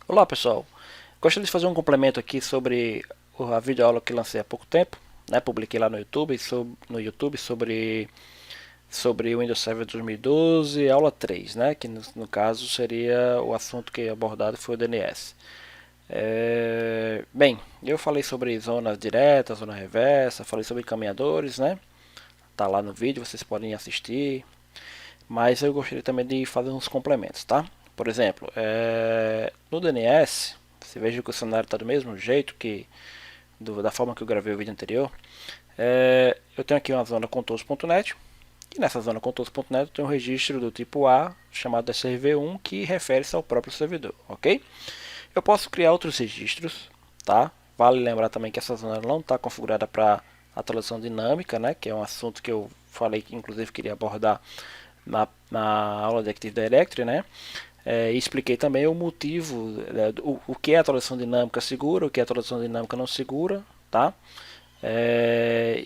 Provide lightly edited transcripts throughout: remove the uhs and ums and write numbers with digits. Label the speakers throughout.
Speaker 1: Olá pessoal, gostaria de fazer um complemento aqui sobre a videoaula que lancei há pouco tempo, né? Publiquei lá no YouTube sobre o Windows Server 2012, aula 3, né? Que no caso seria o assunto que é abordado foi o DNS. Bem, eu falei sobre zona direta, zona reversa, falei sobre encaminhadores, né? Tá lá no vídeo, vocês podem assistir, mas eu gostaria também de fazer uns complementos, tá? Por exemplo, no DNS, você veja que o cenário está do mesmo jeito que da forma que eu gravei o vídeo anterior. Eu tenho aqui uma zona contours.net e nessa zona contours.net eu tenho um registro do tipo A chamado SRV1 que refere-se ao próprio servidor, ok? Eu posso criar outros registros, tá? Vale lembrar também que essa zona não está configurada para atualização dinâmica, né? Que é um assunto que eu falei que inclusive queria abordar na aula de Active Directory, né? E expliquei também o motivo, o que é atualização dinâmica segura, o que é atualização dinâmica não segura, tá?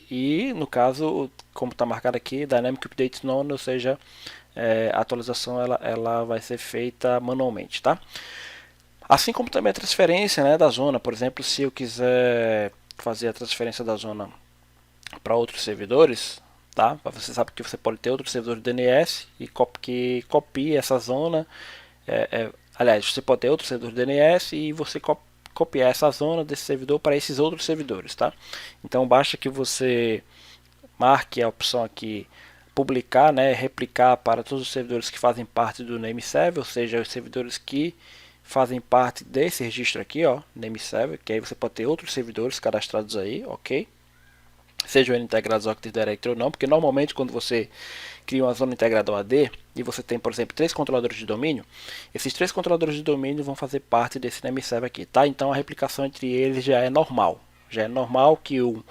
Speaker 1: E no caso, como está marcado aqui, Dynamic Update None, ou seja, a atualização ela vai ser feita manualmente, tá? Assim como também a transferência, né, da zona, por exemplo, se eu quiser fazer a transferência da zona para outros servidores, tá? Você sabe que você pode ter outro servidor de DNS e que copie essa zona. Aliás, você pode ter outro servidor de DNS e você copiar essa zona desse servidor para esses outros servidores, tá? Então basta que você marque a opção aqui publicar, né, replicar para todos os servidores que fazem parte do name server, ou seja, os servidores que fazem parte desse registro aqui, ó, name server, que aí você pode ter outros servidores cadastrados aí, ok? Sejam eles integrados ao Active Directory ou não, porque normalmente quando você cria uma zona integrada ao AD e você tem, por exemplo, três controladores de domínio, esses três controladores de domínio vão fazer parte desse name server aqui, tá? Então a replicação entre eles já é normal. Já é normal que um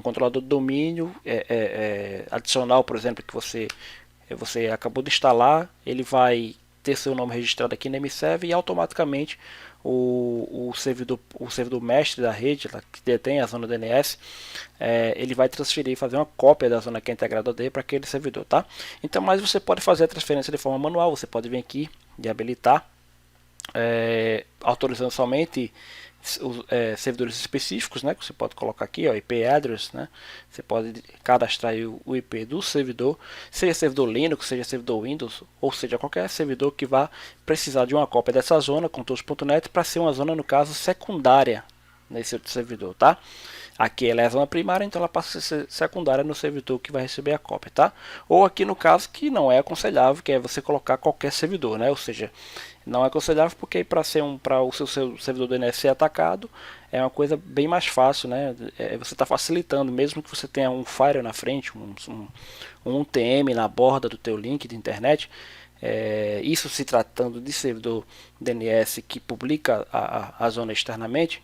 Speaker 1: controlador de domínio adicional, por exemplo, que você acabou de instalar, ele vai ter seu nome registrado aqui no MServer e automaticamente o servidor mestre da rede, que detém a zona DNS, ele vai transferir, fazer uma cópia da zona que é integrada AD para aquele servidor, tá? Então, mas você pode fazer a transferência de forma manual, você pode vir aqui e habilitar, autorizando somente os servidores específicos, né, que você pode colocar aqui, ó, IP address, né, você pode cadastrar o IP do servidor, seja servidor Linux, seja servidor Windows, ou seja, qualquer servidor que vá precisar de uma cópia dessa zona, contours.net, para ser uma zona, no caso, secundária nesse outro servidor, tá? Aqui ela é a zona primária, então ela passa a ser secundária no servidor que vai receber a cópia, tá? Ou aqui no caso que não é aconselhável, que é você colocar qualquer servidor, né? Ou seja, não é aconselhável porque para o seu servidor DNS ser atacado é uma coisa bem mais fácil, né? Você está facilitando, mesmo que você tenha um firewall na frente, um UTM na borda do teu link de internet. Isso se tratando de servidor DNS que publica a zona externamente.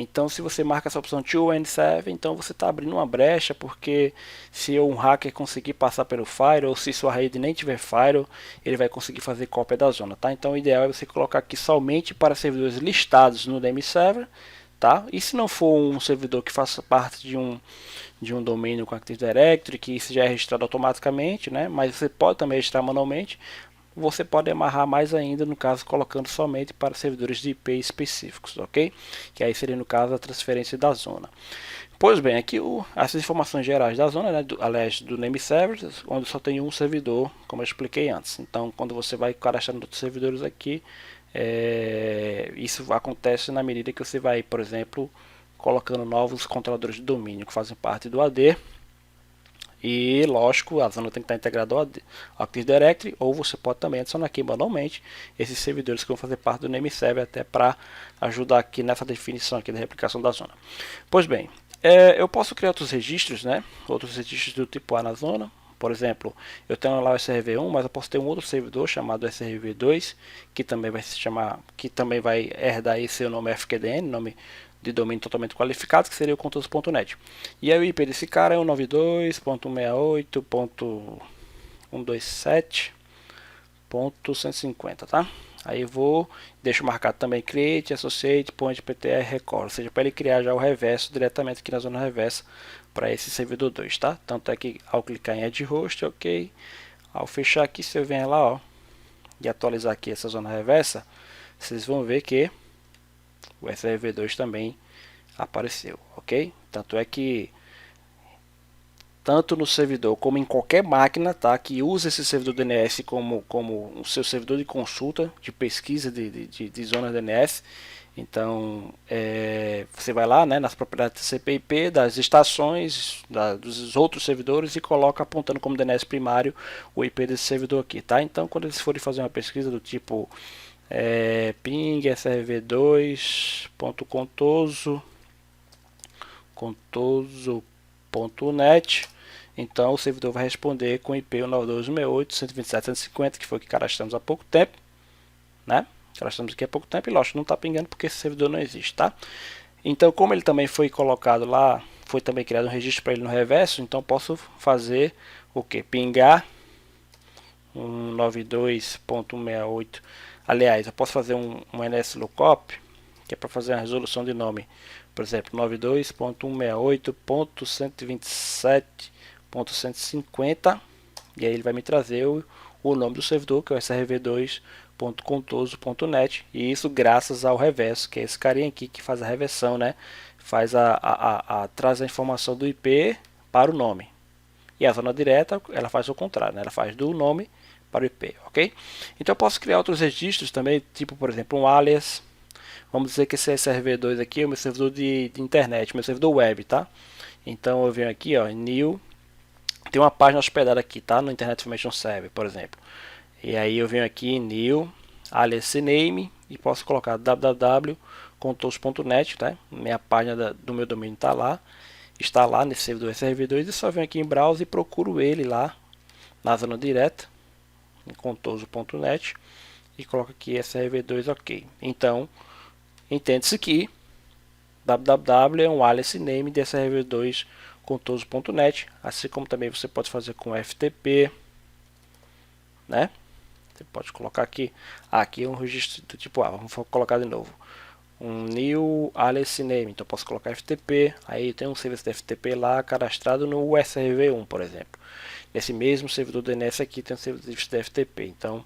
Speaker 1: Então, se você marca essa opção to N7, então você está abrindo uma brecha, porque se um hacker conseguir passar pelo firewall, ou se sua rede nem tiver firewall, ele vai conseguir fazer cópia da zona, tá? Então, o ideal é você colocar aqui somente para servidores listados no DMS Server, tá? E se não for um servidor que faça parte de um domínio com Active Directory, que isso já é registrado automaticamente, né? Mas você pode também registrar manualmente. Você pode amarrar mais ainda, no caso, colocando somente para servidores de IP específicos, ok? Que aí seria, no caso, a transferência da zona. Pois bem, aqui essas informações gerais da zona, né, aliás, do name server, onde só tem um servidor, como eu expliquei antes. Então, quando você vai cadastrando outros servidores aqui, isso acontece na medida que você vai, por exemplo, colocando novos controladores de domínio que fazem parte do AD. E lógico, a zona tem que estar integrada ao Active Directory, ou você pode também adicionar aqui manualmente esses servidores que vão fazer parte do name server, até para ajudar aqui nessa definição aqui da replicação da zona. Pois bem, eu posso criar outros registros, né? Outros registros do tipo A na zona. Por exemplo, eu tenho lá o SRV1, mas eu posso ter um outro servidor chamado SRV2, que também vai se chamar, que também vai herdar aí seu nome FQDN, nome de domínio totalmente qualificado, que seria o contours.net. E aí o IP desse cara é o 92.168.127.150, tá? Aí eu deixo marcado também create, associate, point, ptr, record, ou seja, para ele criar já o reverso diretamente aqui na zona reversa para esse servidor 2, tá? Tanto é que ao clicar em add host, ok, ao fechar aqui, se eu vier lá, ó, e atualizar aqui essa zona reversa, vocês vão ver que o SRV2 também apareceu, ok? Tanto é que tanto no servidor como em qualquer máquina, tá, que usa esse servidor DNS como o seu servidor de consulta, de pesquisa de zona DNS. Então, você vai lá, né, nas propriedades TCP/IP das estações, dos outros servidores e coloca apontando como DNS primário o IP desse servidor aqui, tá? Então, quando eles forem fazer uma pesquisa do tipo ping srv2.contoso.net, então o servidor vai responder com IP 192.168.127.150, que foi o que cadastramos há pouco tempo, né? Cadastramos aqui há pouco tempo e lógico, não está pingando porque esse servidor não existe, tá? Então, como ele também foi colocado lá, foi também criado um registro para ele no reverso, então posso fazer o que? Pingar 192.168. Aliás, eu posso fazer um NSLOOKUP, que é para fazer a resolução de nome, por exemplo, 92.168.127.150, e aí ele vai me trazer o nome do servidor, que é o srv2.contoso.net, e isso graças ao reverso, que é esse carinha aqui que faz a reversão, né? Faz traz a informação do IP para o nome. E a zona direta, ela faz o contrário, né? Ela faz do nome para o IP, ok? Então eu posso criar outros registros também, tipo, por exemplo, um alias. Vamos dizer que esse SRV2 aqui é o meu servidor de internet, meu servidor web, tá? Então eu venho aqui, ó, new, tem uma página hospedada aqui, tá? No Internet Information Server, por exemplo. E aí eu venho aqui em new, alias name, e posso colocar www.contoso.net, tá? Minha página do meu domínio está lá nesse servidor SRV2, e só venho aqui em browser e procuro ele lá na zona direta, em contoso.net, e coloco aqui SRV2 ok. Então, entende-se que www é um alias name de SRV2 contoso.net, assim como também você pode fazer com FTP, né? Você pode colocar aqui é um registro do tipo A, vamos colocar de novo um new alias name, então posso colocar FTP, aí tem um serviço de FTP lá cadastrado no SRV1, por exemplo. Nesse mesmo servidor DNS aqui tem um serviço de FTP, então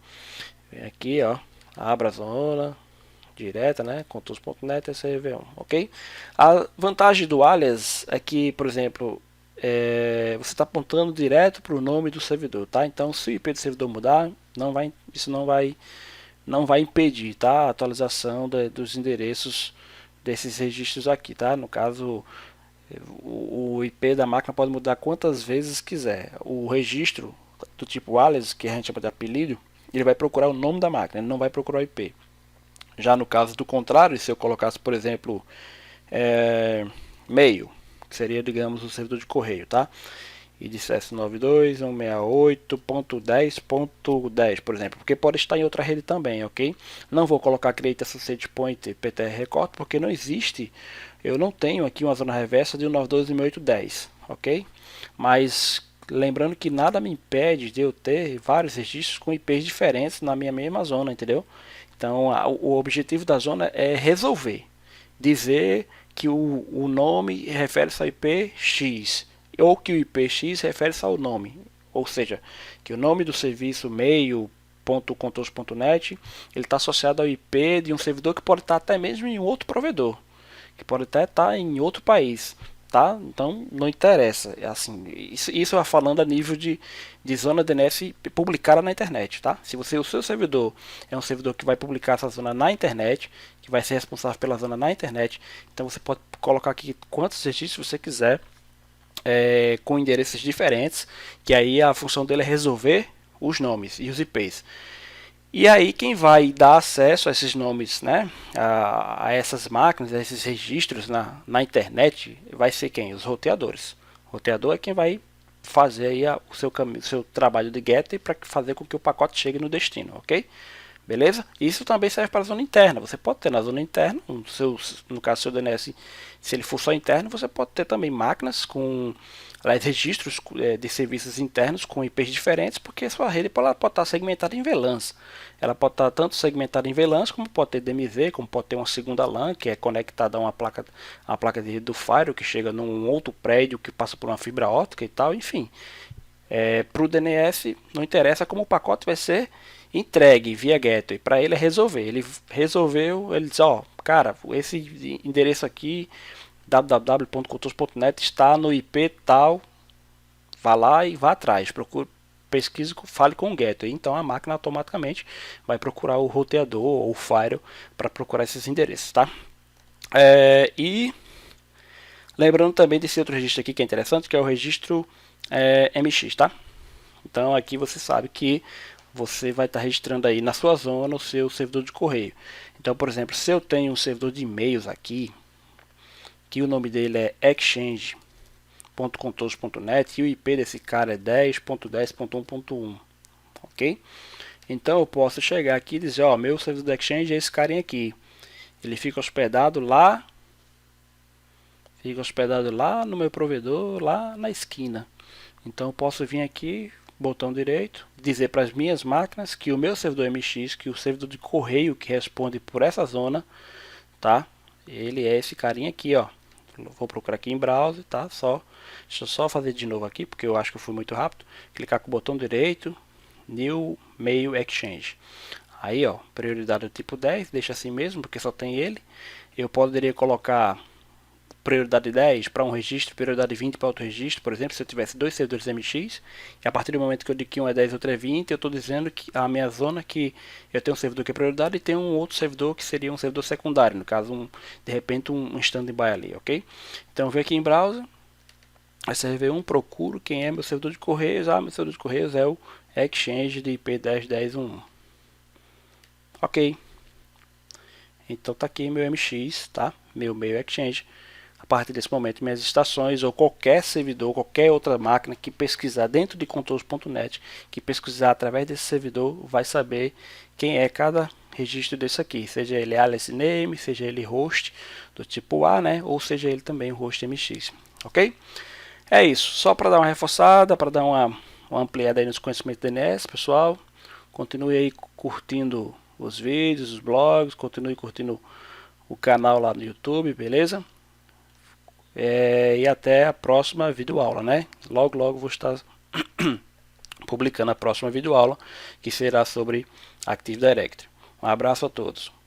Speaker 1: vem aqui, ó, abra a zona direta, né, contoso.net SRV1, ok? A vantagem do alias é que, por exemplo, você está apontando direto para o nome do servidor, tá? Então, se o IP do servidor mudar, isso não vai impedir, tá, a atualização dos endereços desses registros aqui, tá? No caso, o IP da máquina pode mudar quantas vezes quiser. O registro do tipo alias, que a gente chama de apelido, ele vai procurar o nome da máquina, ele não vai procurar o IP. Já no caso do contrário, se eu colocasse, por exemplo, mail, que seria, digamos, o servidor de correio, tá? E dissesse 92.168.10.10, por exemplo, porque pode estar em outra rede também, ok? Não vou colocar Create Associate Point PTR Record, porque não existe, eu não tenho aqui uma zona reversa de 192.168.10, ok? Mas lembrando que nada me impede de eu ter vários registros com IPs diferentes na minha mesma zona, entendeu? Então, o objetivo da zona é resolver, dizer que o nome refere-se ao IP X, ou que o IP X refere-se ao nome, ou seja, que o nome do serviço mail.contoso.net ele está associado ao IP de um servidor que pode estar até mesmo em outro provedor, que pode até estar em outro país, tá? Então não interessa, assim, isso é falando a nível de zona DNS publicada na internet, tá? Se o seu servidor é um servidor que vai publicar essa zona na internet, que vai ser responsável pela zona na internet, então você pode colocar aqui quantos registros você quiser, com endereços diferentes, que aí a função dele é resolver os nomes e os IPs. E aí quem vai dar acesso a esses nomes, né, a essas máquinas, a esses registros na internet, vai ser quem? Os roteadores. O roteador é quem vai fazer aí o seu trabalho de getter para fazer com que o pacote chegue no destino, ok? Beleza? Isso também serve para a zona interna. Você pode ter na zona interna, no caso do seu DNS, se ele for só interno, você pode ter também máquinas com registros de serviços internos com IPs diferentes, porque sua rede pode estar segmentada em VLANs. Ela pode estar tanto segmentada em VLANs, como pode ter DMZ, como pode ter uma segunda LAN, que é conectada a uma placa de rede do Firewall, que chega num outro prédio, que passa por uma fibra óptica e tal, enfim. Para o DNS, não interessa como o pacote vai ser entregue via gateway, para ele é resolver. Ele resolveu, ele diz, ó, cara, esse endereço aqui, www.contours.net, está no IP tal, vá lá e vá atrás, procure, pesquise, fale com o gateway. Então a máquina automaticamente vai procurar o roteador ou o firewall para procurar esses endereços, tá? E lembrando também desse outro registro aqui que é interessante, que é o registro MX, tá? Então aqui você sabe que você vai estar registrando aí na sua zona o seu servidor de correio. Então, por exemplo, se eu tenho um servidor de e-mails aqui, que o nome dele é exchange.contours.net e o IP desse cara é 10.10.1.1, ok? Então eu posso chegar aqui e dizer, ó, meu servidor de Exchange é esse carinha aqui. Ele fica hospedado lá no meu provedor, lá na esquina. Então eu posso vir aqui, botão direito, dizer para as minhas máquinas que o meu servidor MX, que o servidor de correio que responde por essa zona, tá? Ele é esse carinha aqui, ó. Vou procurar aqui em browser, tá? Deixa eu só fazer de novo aqui, porque eu acho que eu fui muito rápido. Clicar com o botão direito, New Mail Exchange. Aí, ó, prioridade do tipo 10, deixa assim mesmo, porque só tem ele. Eu poderia colocar prioridade 10 para um registro, prioridade 20 para outro registro, por exemplo, se eu tivesse dois servidores MX, e a partir do momento que eu digo que um é 10 e outro é 20, eu estou dizendo que a minha zona que eu tenho um servidor que é prioridade e tenho um outro servidor que seria um servidor secundário, no caso, de repente, um standby ali, ok? Então, eu venho aqui em browser, SV1, procuro quem é meu servidor de correios, meu servidor de correios é o Exchange de IP 10.10.1. Ok. Então tá aqui meu MX, tá? Meu Mail Exchange. A partir desse momento, minhas estações ou qualquer servidor, qualquer outra máquina que pesquisar dentro de contours.net, que pesquisar através desse servidor, vai saber quem é cada registro desse aqui, seja ele alias name, seja ele host do tipo A, né, ou seja ele também o host MX, ok? É isso, só para dar uma reforçada, para dar uma ampliada aí nos conhecimentos do DNS, pessoal. Continue aí curtindo os vídeos, os blogs, continue curtindo o canal lá no YouTube, beleza? E até a próxima videoaula, né? Logo, logo vou estar publicando a próxima videoaula, que será sobre Active Directory. Um abraço a todos.